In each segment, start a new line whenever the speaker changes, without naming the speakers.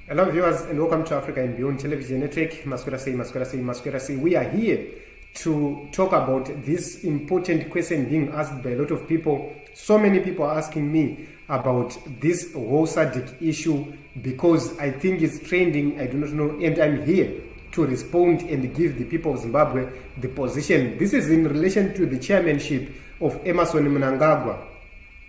Hello viewers and welcome to Africa and Beyond Television Network. Masquerasi. We are here to talk about this important question being asked by a lot of people. So many people are asking me about this whole SADC issue because I think it's trending, I do not know, and I'm here to respond and give the people of Zimbabwe the position. This is in relation to the chairmanship of Emmerson Mnangagwa.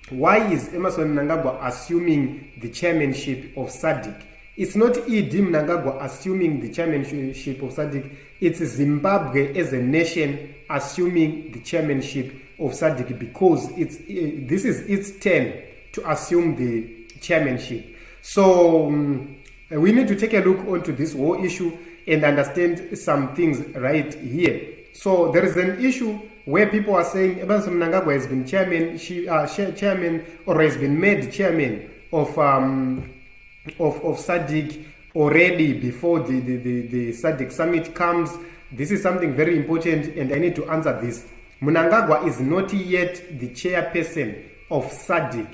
Why is Emmerson Mnangagwa assuming the chairmanship of SADC? It's not E.D. Mnangagwa assuming the chairmanship of SADC. It's Zimbabwe as a nation assuming the chairmanship of SADC because this is its turn to assume the chairmanship. So we need to take a look onto this whole issue and understand some things right here. So there is an issue where people are saying Emmerson Mnangagwa has been chairman or has been made chairman of SADC already before the SADC summit comes. This is something very important and I need to answer this. Mnangagwa is not yet the chairperson of SADC.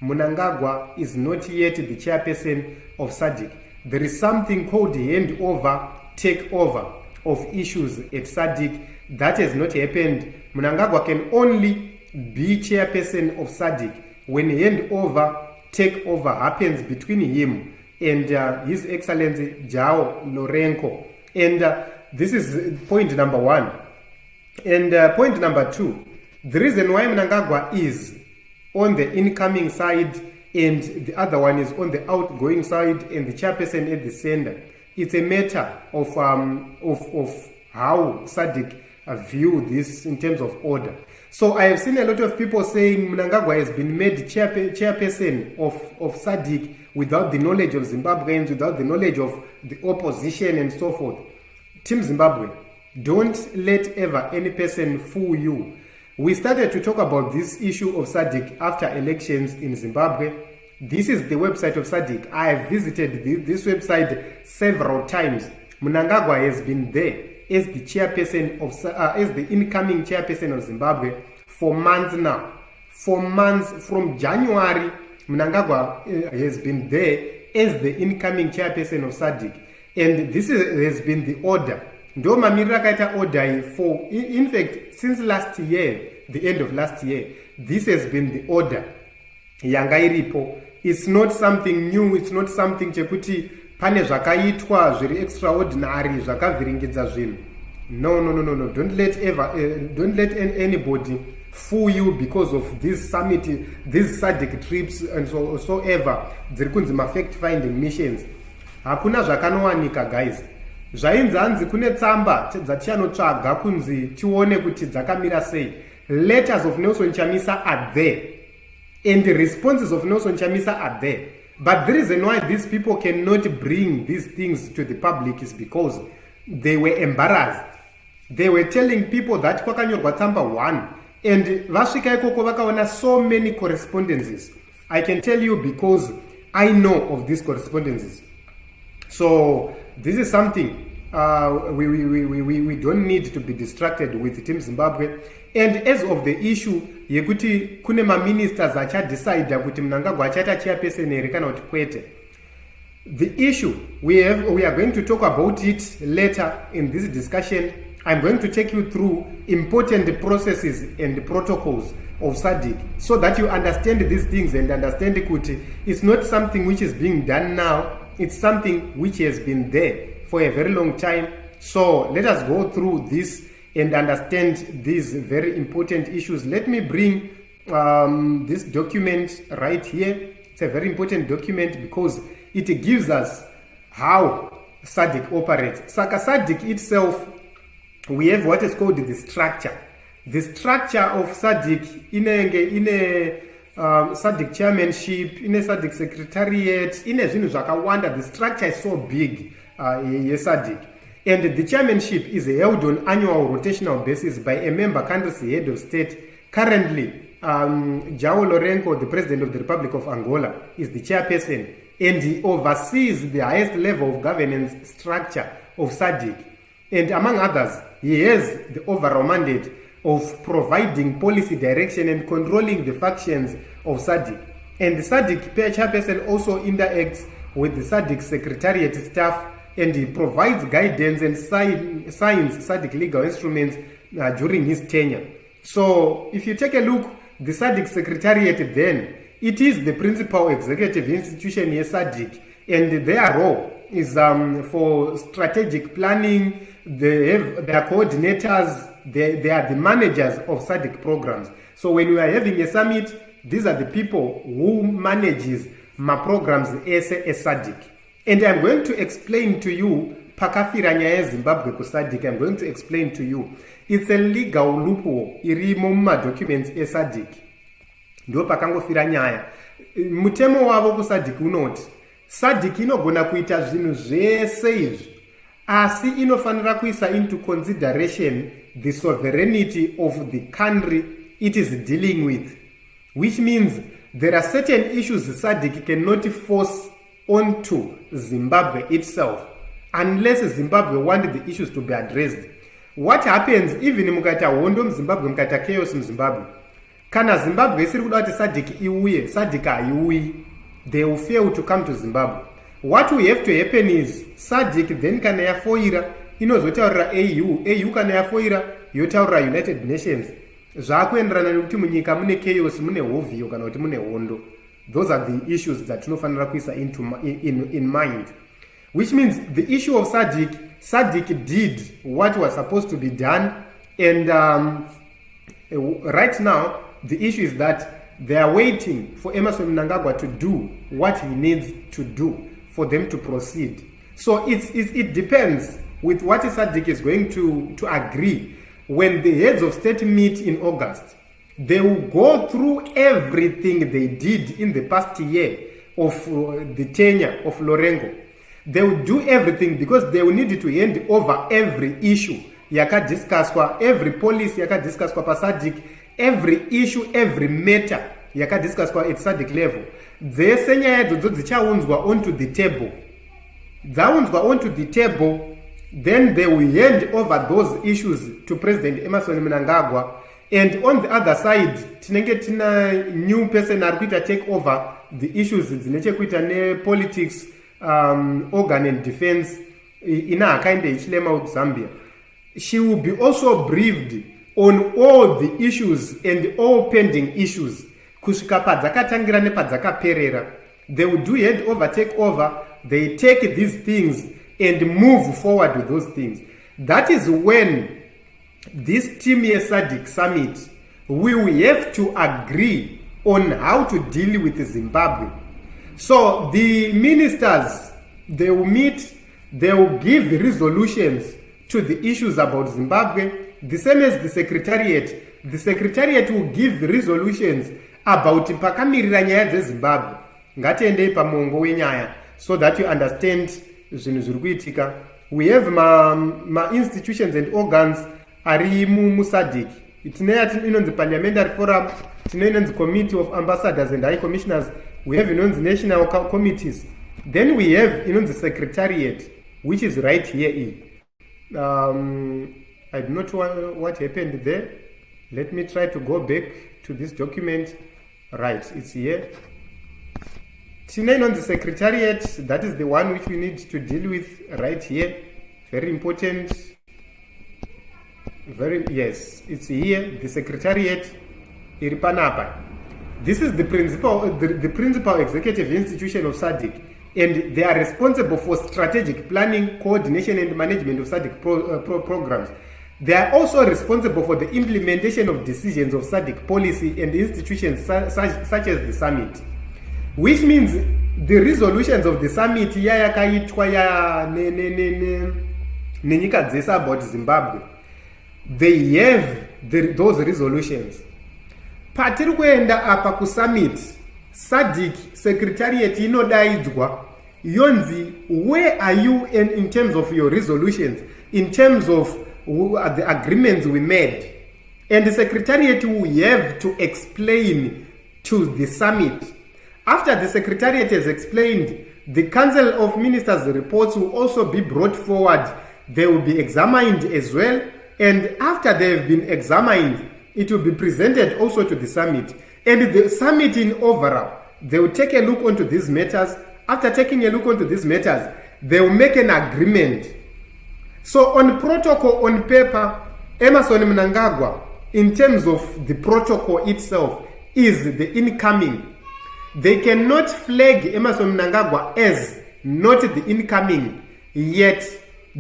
Mnangagwa is not yet the chairperson of SADC. There is something called handover, takeover of issues at SADC. That has not happened. Mnangagwa can only be chairperson of SADC when handover, takeover happens between him and His Excellency João Lourenço. And this is point number one. And point number two, the reason why Mnangagwa is on the incoming side and the other one is on the outgoing side and the chairperson at the center, it's a matter of how SADC view this in terms of order. So I have seen a lot of people saying Mnangagwa has been made chairperson of SADC without the knowledge of Zimbabweans, without the knowledge of the opposition and so forth. Team Zimbabwe, don't let ever any person fool you. We started to talk about this issue of SADC after elections in Zimbabwe. This is the website of SADC. I have visited this website several times. Mnangagwa has been there as the chairperson of as the incoming chairperson of Zimbabwe for months now. For months, from January, Mnangagwa has been there as the incoming chairperson of SADC, and this has been the order. Ndo mamirira kaita order for, in fact, since last year, the end of last year, this has been the order. Yanga iripo. It's not something new. It's not something chekuti pane zvakaitwa zviri extraordinary zvakavhiringidza zvinhu. No. Don't let anybody fool you because of this summit, these SADC trips and so ever. Dziri kunzi fact finding missions. Hakuna zvakanowanika guys. Zvainzi hanzi kune tsamba dzatichanotsvaga kunzi tione kuti dzakamira sei. Letters of Nelson Chamisa are there and the responses of Nelson Chamisa are there. But the reason why these people cannot bring these things to the public is because they were embarrassed. They were telling people that kwakanyorwa tsamba 1 and vasvika ikoko vakaona so many correspondences. I can tell you because I know of these correspondences. So this is something we don't need to be distracted with Team Zimbabwe. And as of the issue yekuti kune ministers achadecide kuti Mnangagwa achata chairperson here kana kuti kwete, the issue we are going to talk about it later in this discussion. I'm going to take you through important processes and protocols of SADC so that you understand these things and understand kuti it's not something which is being done now. It's something which has been there for a very long time. So let us go through this and understand these very important issues. Let me bring this document right here. It's a very important document because it gives us how SADC operates. Saka SADC itself, we have what is called the structure. The structure of SADC in a SADC chairmanship, in a SADC secretariat, in a zvinhu zvakawanda. The structure is so big, SADC. And the chairmanship is held on annual rotational basis by a member country's head of state. Currently, João Lourenço, the president of the Republic of Angola, is the chairperson, and he oversees the highest level of governance structure of SADC. And among others, he has the overall mandate of providing policy direction and controlling the functions of SADC. And the SADC chairperson also interacts with the SADC Secretariat staff, and he provides guidance and signs SADC legal instruments during his tenure. So if you take a look, the SADC Secretariat then, it is the principal executive institution in SADC, and their role is for strategic planning. They have their coordinators, they are the managers of SADC programs. So when we are having a summit, these are the people who manages my programs as SADC. And I'm going to explain to you, pakafira nyaya Zimbabwe ku SADC, I'm going to explain to you. It's a legal loophole irimo muma documents SADC. Ndo pakangofira nyaya. Mutemo wavo ku SADC unoti SADC inogona kuita zvinhu zvese izvi, asi inofanira kuisa into consideration the sovereignty of the country it is dealing with, which means there are certain issues SADC cannot force onto Zimbabwe itself unless Zimbabwe want the issues to be addressed. What happens even mukata hondo mZimbabwe, mukata chaos mZimbabwe, kana Zimbabwe isiri kuda kuti SADC iuye, SADC haiuyi, they will fail to come to Zimbabwe. What will have to happen is SADC then kana yafoira inozotaurira AU kana yafoira yotaurira United Nations. Zvakuenderana nekuti munyika mune chaos, mune hovhiyo kana kuti mune hondo. Those are the issues that tinofanira kuisa in mind. Which means the issue of SADC did what was supposed to be done, and right now the issue is that they are waiting for Emmerson Mnangagwa to do what he needs to do for them to proceed. So it depends with what SADC is going to agree. When the heads of state meet in August, they will go through everything they did in the past year of the tenure of Lorengo. They will do everything because they will need to hand over every issue yakadiscusswa, every policy yakadiscusswa pa SADC, every issue, every matter yakadiscusswa at SADC level. Dzese nyaya idzodzo dzichaunzwa onto the table. Dzaunzwa onto the table, then they will hand over those issues to President Emmerson Mnangagwa. And on the other side, tinenge tina new person arikuita take over the issues dzinechekuita ne politics, organ and defense ina akainde ichilema with Zambia. She will be also briefed on all the issues and all pending issues. Kusvika padzakatangira nepadzakaperera. They will do hand over, take over. They take these things and move forward with those things. That is when this Team SADC summit, we will have to agree on how to deal with Zimbabwe. So the ministers, they will meet, they will give resolutions to the issues about Zimbabwe, the same as the secretariat. The secretariat will give resolutions about pakamirira nyaya dzeZimbabwe. Ngatiendei pamongo wenyaya so that you understand zvinhu zviri kuitika. We have ma institutions and organs ari muSADC. Tine inonzi Parliamentary Forum, tine inonzi Committee of Ambassadors and High Commissioners, we have inonzi National Committees. Then we have inonzi Secretariat, which is right here. I do not know what happened there. Let me try to go back to this document. Right, it's here. Tine inonzi Secretariat, that is the one which we need to deal with right here. Very important. Yes, it's here, the secretariat iripanapa. This is the principal executive institution of SADC, and they are responsible for strategic planning, coordination and management of SADC programs. They are also responsible for the implementation of decisions of SADC policy and institutions such as the summit, which means the resolutions of the summit yakaitwa ya nenyika dzese about Zimbabwe. They have those resolutions. Patiri kuenda apa ku summit, SADC secretariat inodaidzwa yonzi, where are you in terms of your resolutions, in terms of the agreements we made? And the secretariat will have to explain to the summit. After the secretariat has explained, the Council of Ministers reports will also be brought forward. They will be examined as well. And after they have been examined, it will be presented also to the summit. And the summit in overall, they will take a look onto these matters. after taking a look into these matters, they will make an agreement. So on protocol, on paper, Emmerson Mnangagwa, in terms of the protocol itself, is the incoming. They cannot flag Emmerson Mnangagwa as not the incoming yet,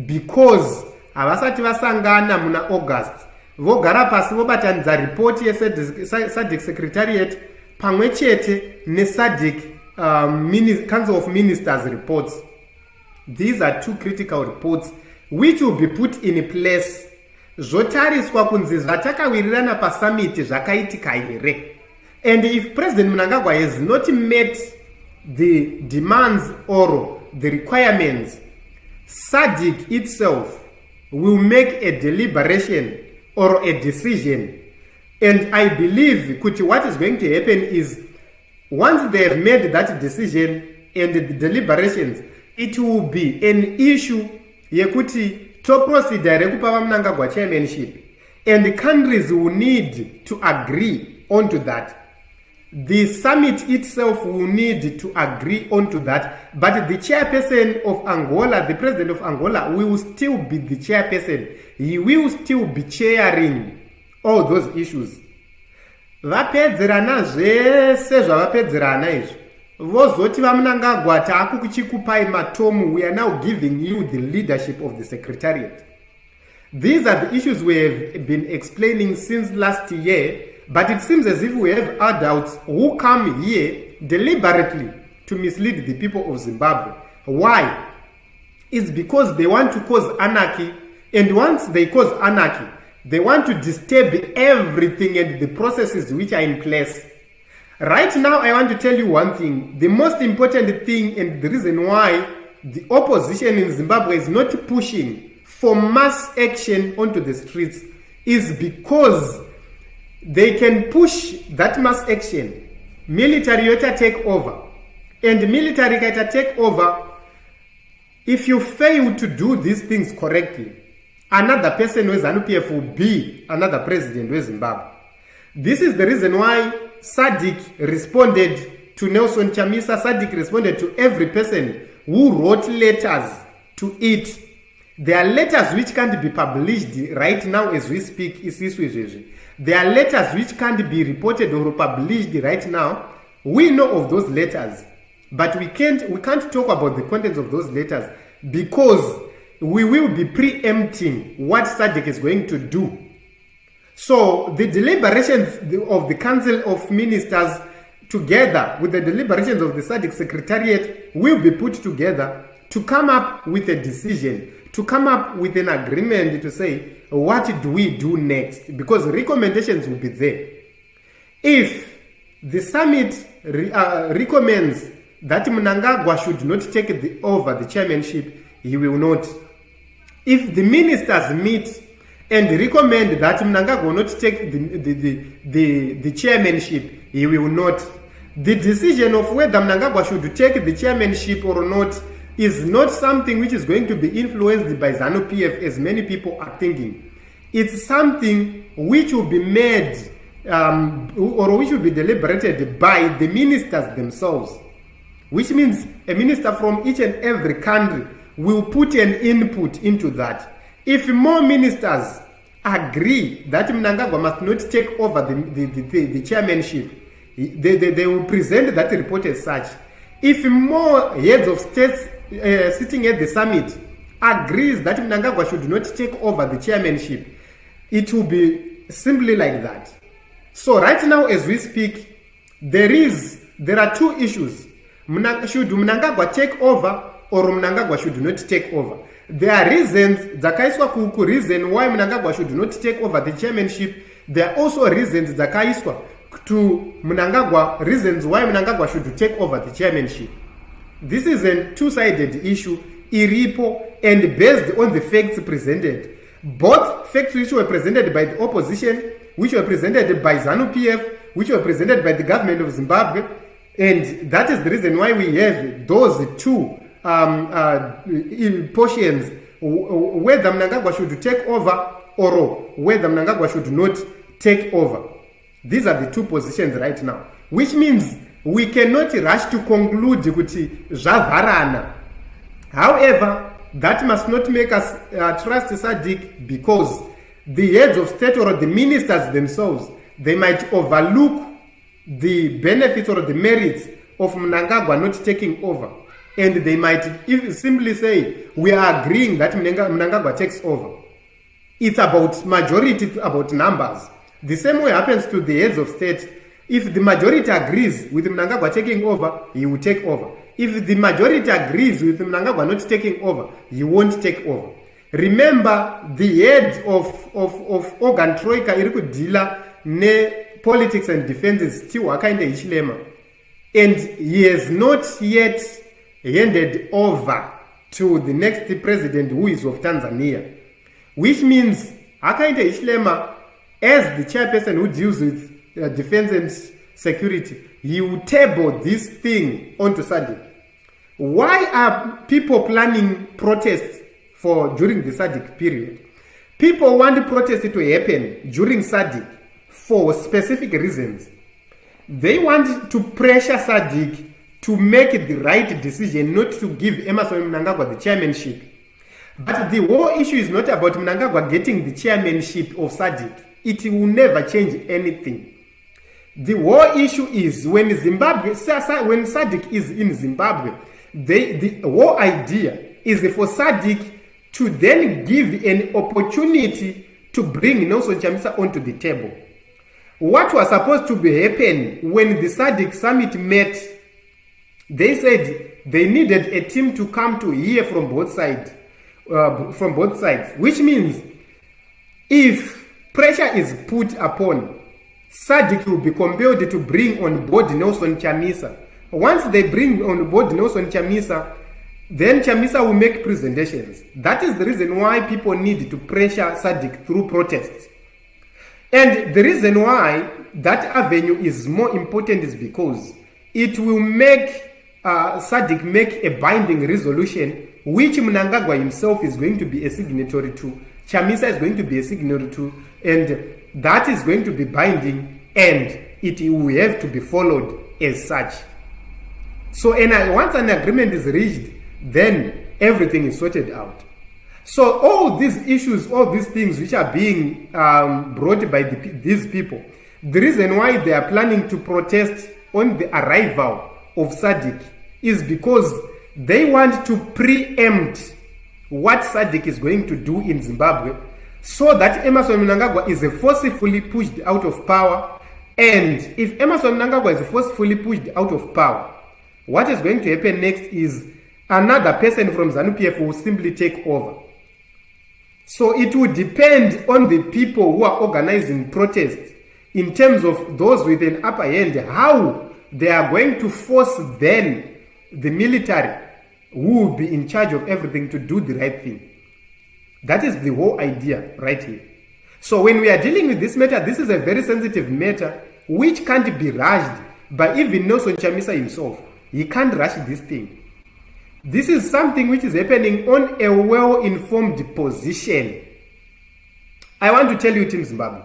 because havasati vasangana muna August vogara pasi vobatanidza report yeSADC Secretariat pamwe chete neSADC Council of Ministers reports. These are two critical reports which will be put in place. Zvotariswa kunzi zvatakawirirana pasummit zvakaitika here. And if President Mnangagwa has not met the demands or the requirements, SADC itself will make a deliberation or a decision. And I believe what is going to happen is, once they have made that decision and the deliberations, it will be an issue yekuti to proceed rekupa Mnangagwa chairmanship, and the countries will need to agree onto that. The summit itself will need to agree onto that, but the chairperson of Angola, the president of Angola, will still be the chairperson. He will still be chairing all those issues. Vapedzerana zvese zvavapedzerana izvi vozoti vaMnangagwa taakuchikupai matomu, we are now giving you the leadership of the secretariat. These are the issues we have been explaining since last year. But it seems as if we have adults who come here deliberately to mislead the people of Zimbabwe. Why? It's because they want to cause anarchy, and once they cause anarchy, they want to disturb everything and the processes which are in place. Right now, I want to tell you one thing. The most important thing, and the reason why the opposition in Zimbabwe is not pushing for mass action onto the streets, is because they can push that mass action. Military yota take over. And military yota take over. If you fail to do these things correctly, another person with ZANU-PF will be another president with Zimbabwe. This is the reason why SADC responded to Nelson Chamisa. SADC responded to every person who wrote letters to it. There are letters which can't be published right now as we speak. There are letters which can't be reported or published right now. We know of those letters, but we can't talk about the contents of those letters because we will be preempting what SADC is going to do. So the deliberations of the Council of Ministers, together with the deliberations of the SADC Secretariat, will be put together to come up with a decision, to come up with an agreement to say, what do we do next? Because recommendations will be there. If the summit recommends that Mnangagwa should not take over the chairmanship, he will not. If the ministers meet and recommend that Mnangagwa will not take the chairmanship, he will not. The decision of whether Mnangagwa should take the chairmanship or not is not something which is going to be influenced by ZANU-PF as many people are thinking. It's something which will be made or which will be deliberated by the ministers themselves, which means a minister from each and every country will put an input into that. If more ministers agree that Mnangagwa must not take over the chairmanship, they will present that report as such. If more heads of states sitting at the summit agrees that Mnangagwa should not take over the chairmanship, it will be simply like that. So right now as we speak, there are two issues. Should Mnangagwa take over or Mnangagwa should not take over? There are reasons, Zakaiswa Kuku reason why Mnangagwa should not take over the chairmanship. There are also reasons, Zakaiswa to Mnangagwa, reasons why Mnangagwa should take over the chairmanship. This is a two-sided issue, iripo, and based on the facts presented. Both facts which were presented by the opposition, which were presented by ZANU-PF, which were presented by the government of Zimbabwe, and that is the reason why we have those two portions, whether Mnangagwa should take over or whether Mnangagwa should not take over. These are the two positions right now, which means we cannot rush to conclude kuti zvavharana. However, that must not make us trust SADC, because the heads of state or the ministers themselves, they might overlook the benefits or the merits of Mnangagwa not taking over. And they might simply say, we are agreeing that Mnangagwa takes over. It's about majority, it's about numbers. The same way happens to the heads of state. If the majority agrees with Mnangagwa taking over, he will take over. If the majority agrees with Mnangagwa not taking over, he won't take over. Remember, the head of organ troika iri dealer ne politics and defense is still Hakainde Hichilema, and he has not yet handed over to the next president, who is of Tanzania, which means Hakainde Hichilema, as the chairperson who deals with defense and security, he will table this thing onto SADC. Why are people planning protests during the SADC period? People want protests to happen during SADC for specific reasons. They want to pressure SADC to make the right decision, not to give Emmerson Mnangagwa the chairmanship. But the whole issue is not about Mnangagwa getting the chairmanship of SADC. It will never change anything. The whole issue is when SADC is in Zimbabwe, the whole idea is for SADC to then give an opportunity to bring Nelson Chamisa onto the table. What was supposed to be happen when the SADC summit met, they said they needed a team to come to hear from both sides, which means if pressure is put upon, SADC will be compelled to bring on board Nelson Chamisa. Once they bring on board Nelson Chamisa, then Chamisa will make presentations. That is the reason why people need to pressure SADC through protests. And the reason why that avenue is more important is because it will make SADC make a binding resolution, which Mnangagwa himself is going to be a signatory to, Chamisa is going to be a signatory to, and that is going to be binding, and it will have to be followed as such. So once an agreement is reached, then everything is sorted out. So all these issues, all these things which are being brought by these people, the reason why they are planning to protest on the arrival of SADC is because they want to preempt what SADC is going to do in Zimbabwe, so that Emmerson Mnangagwa is forcefully pushed out of power. And if Emmerson Mnangagwa is forcefully pushed out of power, what is going to happen next is another person from ZANU-PF will simply take over. So it will depend on the people who are organizing protests in terms of those with an upper hand, how they are going to force then the military who will be in charge of everything to do the right thing. That is the whole idea right here. So when we are dealing with this matter, this is a very sensitive matter which can't be rushed by even Nelson Chamisa himself. He can't rush this thing. This is something which is happening on a well-informed position. I want to tell you, Team Zimbabwe,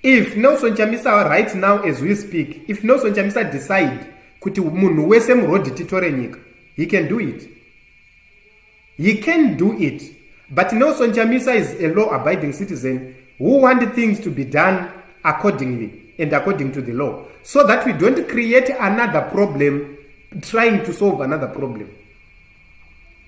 if Nelson Chamisa right now as we speak, if Nelson Chamisa decide kuti munhu wese murodhi titore nyika, he can do it. He can do it. But Nelson Chamisa is a law-abiding citizen who wants things to be done accordingly and according to the law, so that we don't create another problem trying to solve another problem.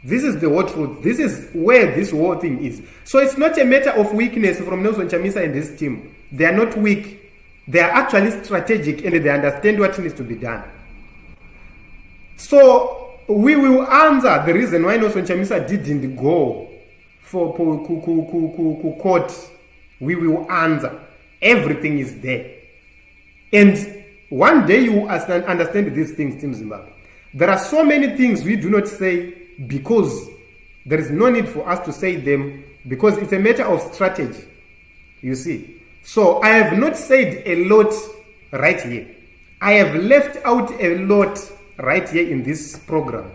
This is the whole truth. This is where this whole thing is. So it's not a matter of weakness from Nelson Chamisa and his team. They are not weak. They are actually strategic and they understand what needs to be done. So we will answer the reason why Nelson Chamisa didn't go for court. We will answer. Everything is there. And one day you will understand these things, Team Zimbabwe. There are so many things we do not say because there is no need for us to say them, because it's a matter of strategy, you see. So I have not said a lot right here. I have left out a lot right here in this program,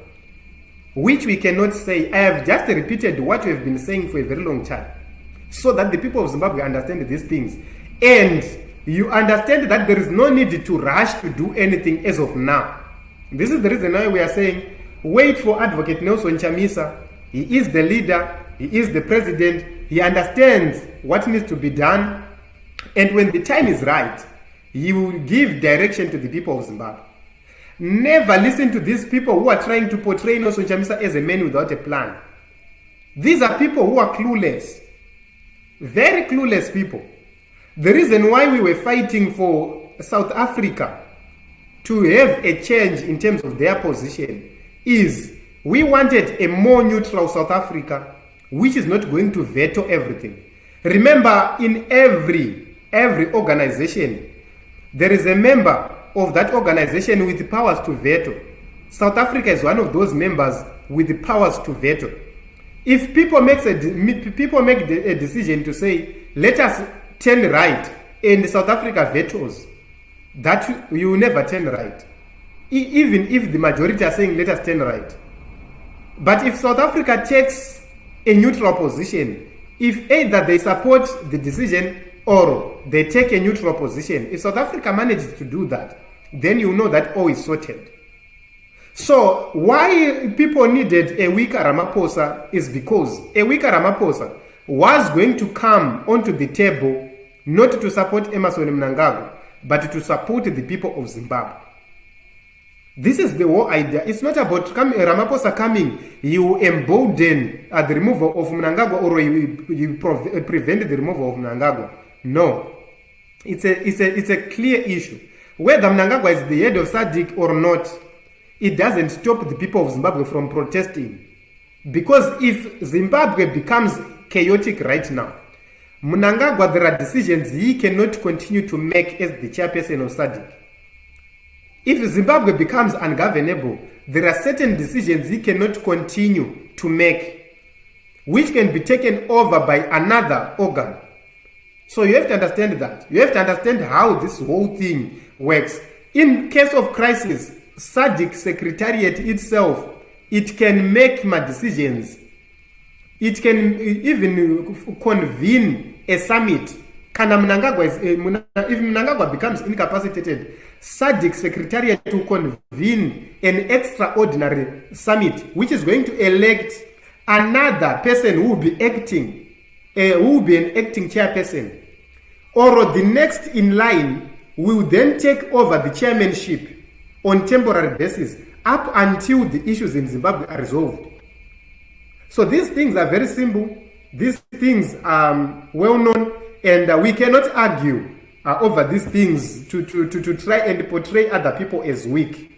which we cannot say. I have just repeated what we have been saying for a very long time, so that the people of Zimbabwe understand these things. And you understand that there is no need to rush to do anything as of now. This is the reason why we are saying, wait for Advocate Nelson Chamisa. He is the leader, he is the president, he understands what needs to be done, and when the time is right, he will give direction to the people of Zimbabwe. Never listen to these people who are trying to portray Nelson Chamisa as a man without a plan. These are people who are clueless, very clueless people. The reason why we were fighting for South Africa to have a change in terms of their position is we wanted a more neutral South Africa, which is not going to veto everything. Remember, in every organization, there is a member of that organization with the powers to veto. South Africa is one of those members with the powers to veto. If people make a decision to say, let us turn right, and South Africa vetoes, that you will never turn right. Even if the majority are saying, let us turn right. But if South Africa takes a neutral position, if either they support the decision or they take a neutral position, if South Africa manages to do that, then you know that all is sorted. So why people needed a weaker Ramaphosa is because a weaker Ramaphosa was going to come onto the table not to support Emmerson Mnangagwa, but to support the people of Zimbabwe. This is the whole idea. It's not about Ramaphosa coming, you embolden the removal of Mnangagwa, or you prevent the removal of Mnangagwa. No. It's a clear issue. Whether Mnangagwa is the head of SADC or not, it doesn't stop the people of Zimbabwe from protesting. Because if Zimbabwe becomes chaotic right now, Mnangagwa, there are decisions he cannot continue to make as the chairperson of SADC. If Zimbabwe becomes ungovernable, there are certain decisions he cannot continue to make, which can be taken over by another organ. So you have to understand that. You have to understand how this whole thing works. In case of crisis, SADC Secretariat itself, it can make my decisions. It can even convene a summit. If Mnangagwa becomes incapacitated, SADC Secretariat to convene an extraordinary summit, which is going to elect another person who will be an acting chairperson. Or the next in line will then take over the chairmanship on temporary basis up until the issues in Zimbabwe are resolved. So these things are very simple. These things are well known, and we cannot argue over these things to try and portray other people as weak.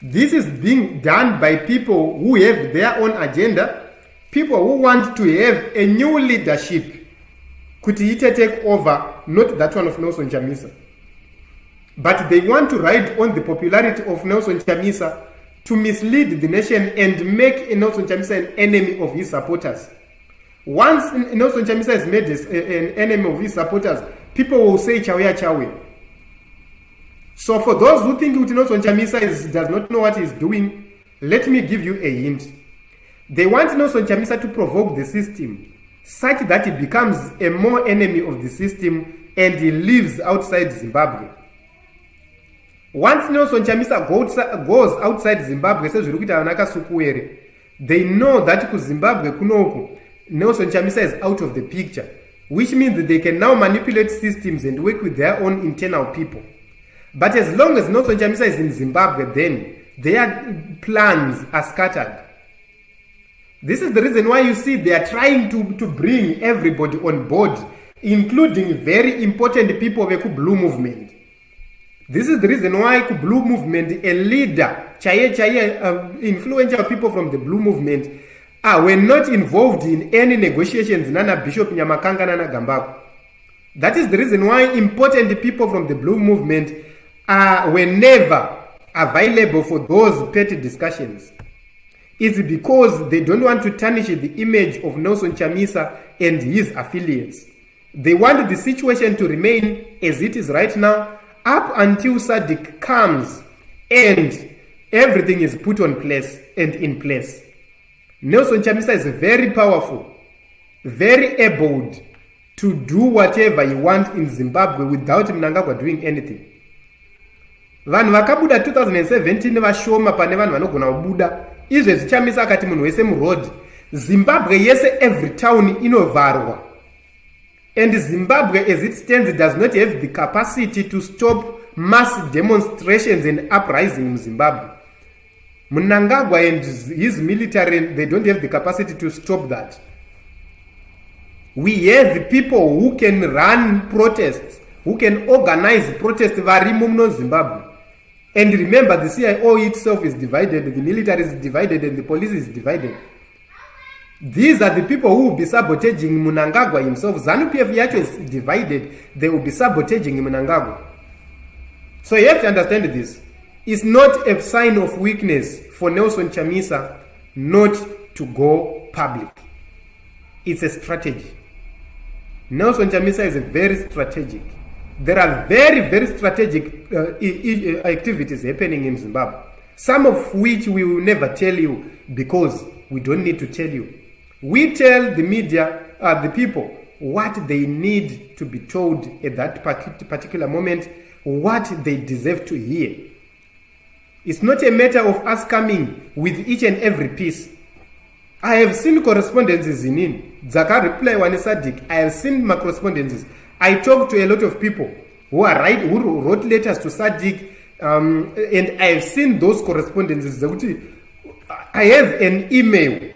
This is being done by people who have their own agenda, people who want to have a new leadership. Kuti take over, not that one of Nelson Chamisa. But they want to ride on the popularity of Nelson Chamisa to mislead the nation and make Nelson Chamisa an enemy of his supporters. Once Nelson Chamisa is made an enemy of his supporters, people will say chawe chawe. So for those who think Nelson Chamisa does not know what he's doing, let me give you a hint. They want Nelson Chamisa to provoke the system such that he becomes a more enemy of the system and he lives outside Zimbabwe. Once Nelson Chamisa goes outside Zimbabwe, they know that Zimbabwe kunoko Nelson Chamisa is out of the picture, which means that they can now manipulate systems and work with their own internal people. But as long as Nelson Chamisa is in Zimbabwe, then their plans are scattered. This is the reason why you see they are trying to bring everybody on board, including very important people of the Blue Movement. This is the reason why the Blue Movement, a leader, influential people from the Blue Movement, were not involved in any negotiations, Nana Bishop Nyamakanga, Nana Gambako. That is the reason why important people from the Blue Movement were never available for those petty discussions. It's because they don't want to tarnish the image of Nelson Chamisa and his affiliates. They want the situation to remain as it is right now, up until SADC comes and everything is put on place and in place. Nelson Chamisa is very powerful, very able to do whatever he wants in Zimbabwe without Mnangagwa doing anything. Vanhu vakabuda 2017 vashoma pane vanhu vanogona kubuda. Izvezvi Chamisa akati munhu wese muroad. Zimbabwe yese every town inovharwa. And Zimbabwe as it stands does not have the capacity to stop mass demonstrations and uprising in Zimbabwe. Mnangagwa and his military, they don't have the capacity to stop that. We have people who can run protests, who can organize protests in Zimbabwe. And remember, the CIO itself is divided, the military is divided, and the police is divided. These are the people who will be sabotaging Mnangagwa himself. ZANU-PF yacho is divided, they will be sabotaging Mnangagwa. So you have to understand this. It's not a sign of weakness for Nelson Chamisa not to go public. It's a strategy. Nelson Chamisa is very strategic. There are very, very strategic activities happening in Zimbabwe, some of which we will never tell you because we don't need to tell you. We tell the media, the people, what they need to be told at that particular moment, what they deserve to hear. It's not a matter of us coming with each and every piece. I have seen correspondences in Zaka reply one SADC. I have seen my correspondences. I talked to a lot of people who wrote letters to SADC, and I have seen those correspondences. I have an email,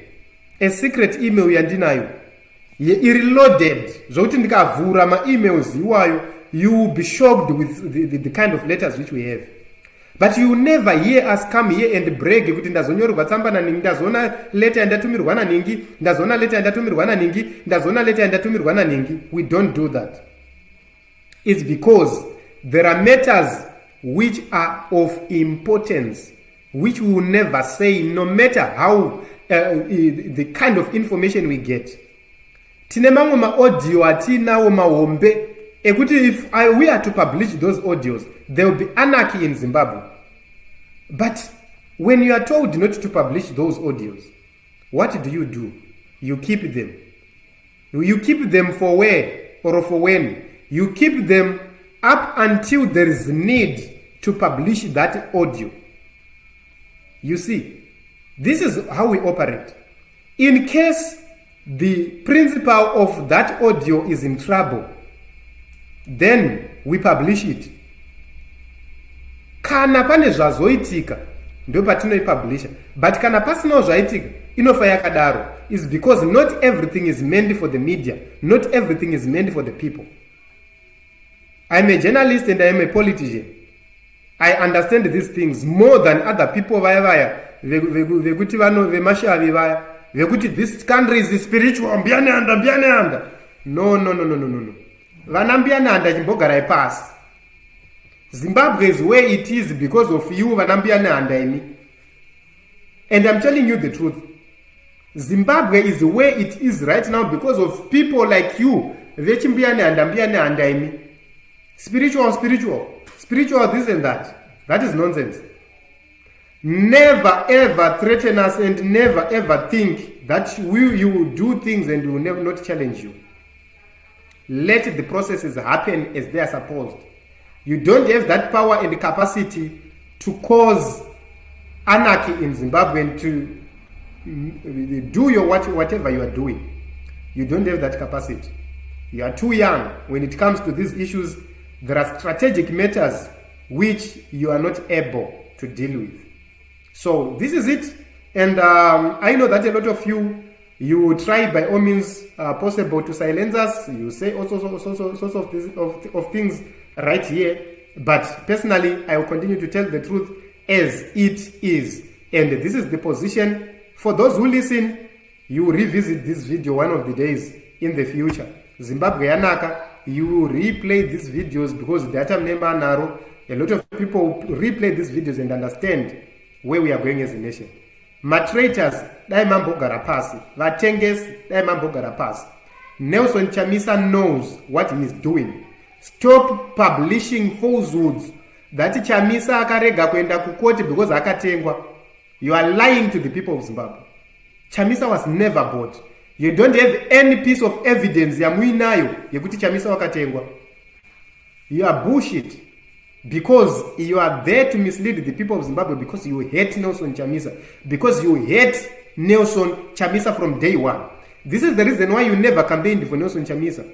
a secret email yandinayo. Reloaded. You will be shocked with the kind of letters which we have. But you never hear us come here and brag kuti ndazonyorwa tsamba naningi, ndazona letter yandatumirwa naningi, ndazona letter yandatumirwa naningi, ndazona letter yandatumirwa naningi. We don't do that. It's because there are matters which are of importance, which we will never say, no matter how the kind of information we get. Tine mango ma audio atinawo mahombe. If we are to publish those audios, there will be anarchy in Zimbabwe. But when you are told not to publish those audios, what do? You keep them. You keep them for where or for when? You keep them up until there is need to publish that audio. You see, this is how we operate. In case the principal of that audio is in trouble, then we publish it. Kana pane zvazoitika ndo patinoipublisha. But kana pasina zvaitika inofa yakadaro is because not everything is meant for the media, not everything is meant for the people. I'm a journalist and I am a politician. I understand these things more than other people vaya vekuti vano vemashavi vaya vekuti this country is spiritual mbiane. No. Vanambiananda chimbogarai pasi. Zimbabwe is where it is because of you, Vanambiananda imi. And I'm telling you the truth. Zimbabwe is where it is right now because of people like you. Vechimbiananda imi. Spiritual, this and that. That is nonsense. Never ever threaten us and never ever think that you will do things and we will never not challenge you. Let the processes happen as they are supposed. You don't have that power and the capacity to cause anarchy in Zimbabwe and to do whatever you are doing. You don't have that capacity. You are too young. When it comes to these issues, there are strategic matters which you are not able to deal with. So this is it. And I know that a lot of you try by all means possible to silence us. You say all sorts of things right here. But personally, I will continue to tell the truth as it is. And this is the position. For those who listen, you will revisit this video one of the days in the future. Zimbabwe Yanaka, you will replay these videos because data member Naro, a lot of people replay these videos and understand where we are going as a nation. Matrators, dai mambo garapasi. Vatenges, dai mambo garapasi. Nelson Chamisa knows what he is doing. Stop publishing falsehoods that Chamisa akarega kuenda kukoti because akatengwa. You are lying to the people of Zimbabwe. Chamisa was never bought. You don't have any piece of evidence yamuinayo yekuti Chamisa wakatengwa. You are bullshit. Because you are there to mislead the people of Zimbabwe, because you hate Nelson Chamisa. Because you hate Nelson Chamisa from day one. This is the reason why you never campaigned for Nelson Chamisa.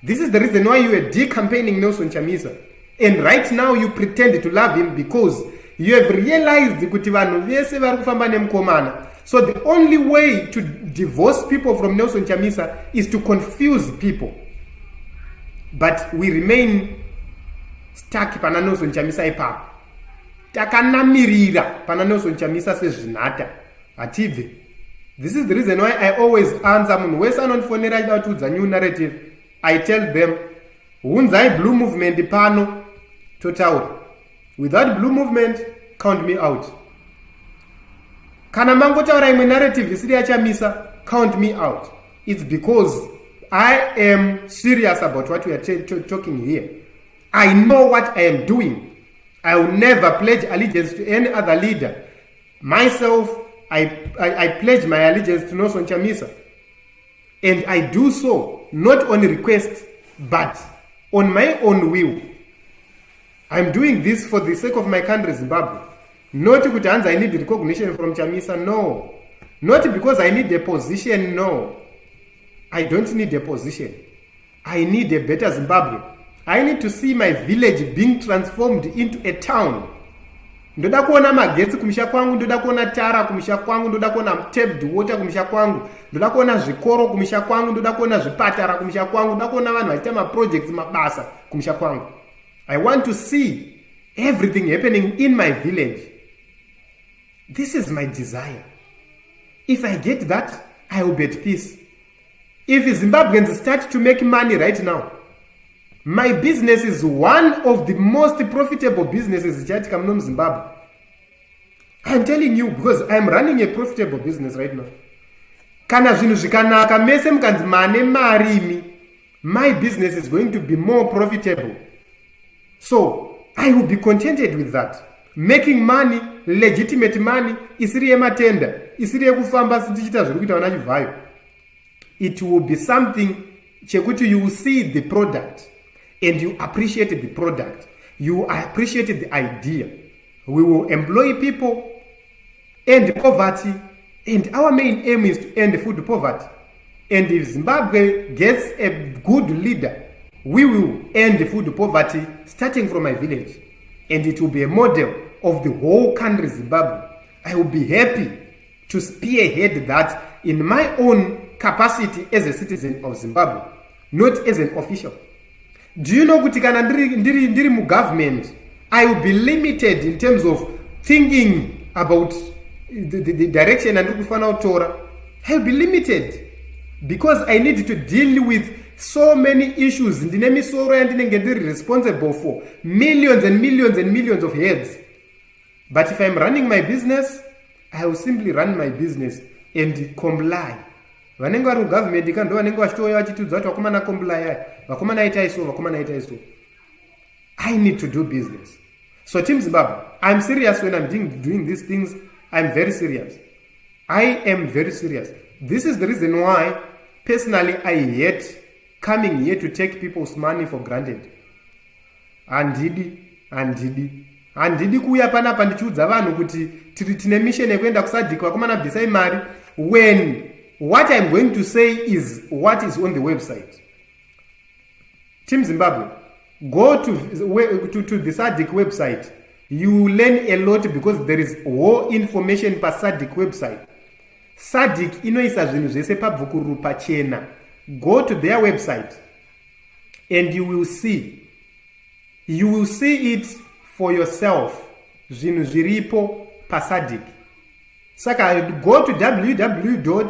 This is the reason why you were de-campaigning Nelson Chamisa. And right now you pretend to love him because you have realized kuti vanhu vese vari kufamba nemukomana. So the only way to divorce people from Nelson Chamisa is to confuse people. But we remain stuck pana Nelson Chamisa ipapo. Takanamirira pana Nelson Chamisa sezvinata. Hatibve. This is the reason why I always answer munhu wese anondifonera achida kutiudza new narrative. I tell them, unzai blue movement pano totaura. Without blue movement, count me out. Kana mangotaura imwe narrative isiri yaChamisa, count me out. It's because I am serious about what we are talking here. I know what I am doing. I will never pledge allegiance to any other leader. Myself, I pledge my allegiance to Nelson Chamisa. And I do so not on request, but on my own will. I'm doing this for the sake of my country, Zimbabwe. Not because I need recognition from Chamisa, no. Not because I need a position, no. I don't need a position. I need a better Zimbabwe. I need to see my village being transformed into a town. Ndoda kuona magetsi kumisha kwangu, ndoda kuona tara kumisha kwangu, ndoda kuona tapped water kumisha kwangu, ndoda kuona zvikoro kumisha kwangu, ndoda kuona zvipatara kumisha kwangu, ndoda kuona vanhu vachiita projects mabasa kumisha kwangu. I want to see everything happening in my village. This is my desire. If I get that, I will be at peace. If Zimbabweans start to make money right now, my business is one of the most profitable businesses in Zimbabwe. I'm telling you because I'm running a profitable business right now. Kana zvinhu zvikanaka mese mukanzi mane marimi, my business is going to be more profitable. So I will be contented with that. Making money, legitimate money, isiri yematenda, isiri yekufamba tichita zviri kuita vana chivhayo. It will be something chekuti you will see the product and you appreciate the product. You appreciate the idea. We will employ people, end poverty, and our main aim is to end food poverty. And if Zimbabwe gets a good leader, we will end food poverty starting from my village. And it will be a model of the whole country, Zimbabwe. I will be happy to spearhead that in my own capacity as a citizen of Zimbabwe, not as an official. Do you know kuti kana ndiri mu government, I will be limited in terms of thinking about the direction and kufana utora. I will be limited because I need to deal with so many issues ndine misoro yandinenge ndiri responsible for millions and millions and millions of heads. But if I'm running my business, I will simply run my business and comply. Vanenge vari government ikando vanenge vachitoya vachitudza kuti vakomana comply, vakomana itai so, vakomana itai so. I need to do business. So Team Zimbabwe, I'm serious when I'm doing these things. I'm very serious. I am very serious. This is the reason why personally I hate coming here to take people's money for granted. Handidi kuuya panapa ndichiudza vanhu kuti tine mission yekuenda kuSADC vakomana bvisai mari, when what I'm going to say is what is on the website. Team Zimbabwe, go to the SADC website. You learn a lot because there is more information per SADC website. SADC inoisa zvinhu zvese pabvukuru pachena. Go to their website and you will see. You will see it for yourself. Zvinhu zviripo pa SADC. Saka go to www.sadc.int.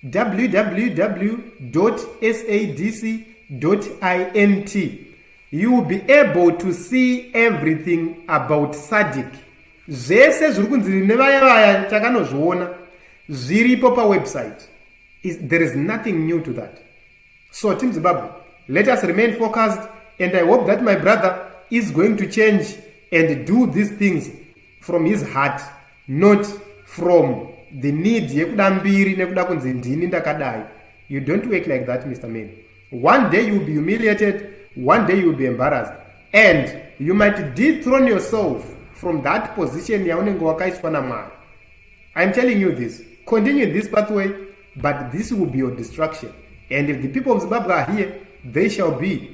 www.sadc.int. You will be able to see everything about SADC. Zvese zviri kunzi nevaya vaya takanozviona zviripo pa website. There is nothing new to that. So Team Zimbabwe, let us remain focused, and I hope that my brother is going to change and do these things from his heart, not from the need yekuda mbiri nekuda kunzi ndini ndakadai. You don't work like that, Mr. Man. One day you will be humiliated, one day you will be embarrassed, and you might dethrone yourself from that position yaunenge wakaiswa naMwari. I'm telling you this. Continue this pathway, but this will be your destruction. And if the people of Zimbabwe are here, they shall be